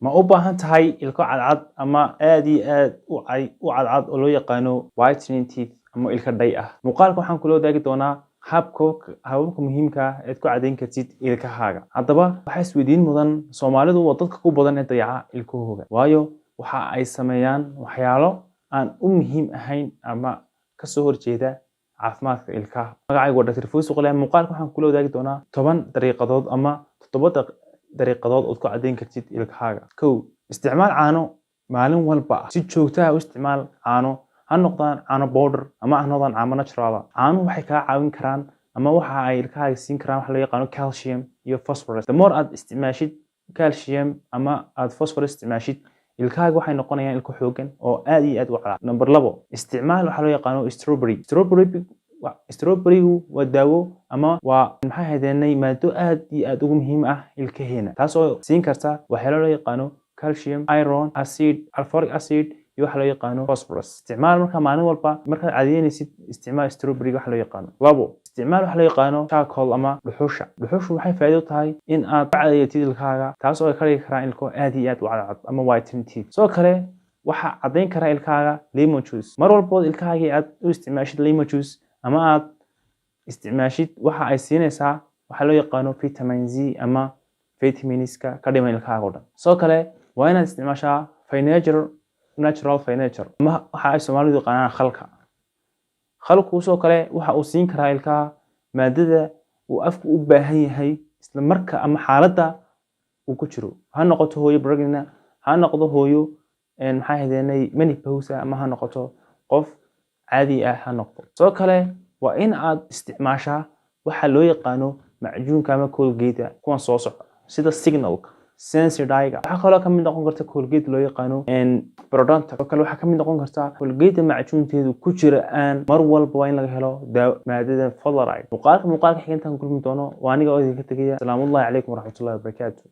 ma u baahan tahay ilko cadcad ama aad iyo aad u cadcad oo loo yaqaano whitening teeth ama ilka dhay ah? Muuqaalka waxaan kula wadaagi doonaa hababka muhiimka ah ee aad ku caddayn kartid ilkahaaga. Haddaba waxaa isweydiin mudan, Soomaalidu waa dadka ku badan ee dayaca ilkahooga, waayo waxa ay sameeyaan waxyaalo aan u muhiim ahayn ama ka soo horjeeda caafimaadka ilkaha. Magacaygu waa Dr. Fawzi Qole. Muuqaalka waxaan kula wadaagi doonaa 10 dariiqadood ama 7 dariiqadood oo ku caddayn kartid ilkahaaga. 1. Isticmaal caano maalin walba. Si joogto ah u isticmaal caano, ha noqdaan caano powder ama ha noqdaan caano natural ah. Caanuhu waxay kaa caawin karaan ama waxa ay ilkahaaga siin karaan waxa loo yaqaano calcium iyo phosphorus. The more aad isticmaashid calcium ama aad phosphorus isticmaashid, ilkahaaga waxay noqonayaan ilko xoogan oo aad iyo aad u cadcad. Number 2. Isticmaal waxa loo yaqaano strawberry-gu waa daawo ama waa maxay haydeenay maado aad iyo aad ugu muhiim ah ilkaheena, taas oo siin karta waxyaalo loo yaqaano calcium, iron, folic acid iyo waxa loo yaqaano phosphorus. Isticmaal marka maalin walba markaad cadeynaysid, isticmaal strawberry waxa loo yaqaano. 2. Isticmaal waxa loo yaqaano charcoal ama dhuxusha. Dhuxushu waxay faa'iido u tahay in aad ku cadeeyatid ilkahaaga, taas oo ka dhigi kara ilko aad iyo aad u cadcad ama whitening teeth. Sidoo kale waxa caddayn kara ilkahaaga lemon juice. Mar walba ilkahaaga aad u isticmaashid lemon juice ama aad isticmaashid, waxa ay siinaysaa waxa loo yaqaano vitamin Z ama vitaminska ka dhiman ilkahaaga oo dhan. Sidoo kale waa inaad isticmaashaa natural furniture ama waxa ay Soomaalidu yaqaanaan khalka. Khalku sidoo kale waxa uu siin karaa ilkaha maadada uu afku u baahan yahay isla marka ama xaaladda uu ku jiro. Ha noqoto hooyo pregnant, ha noqdo hooyo maxay haydeenay menopause ama ha noqoto qof caadi ah ha noqdo. Sidoo kale waa in aad isticmaashaa waxa loo yaqaano macjuunka ama Colgate kuwan soo socda sida Signalka, Sensodyne. waxa kale oo ka mid noqon karta Colgate loo yaqaano Parodontax. oo kale waxa ka mid noqon karta Colgate macjuunteedu ku jira aan mar walba waa in laga helo maadada fluoride. Muuqaalka xigeentan kulmi doono waa aniga oo idinka tagaya. Salaamu calaykum waraxmatullaahi wabarakaatuh.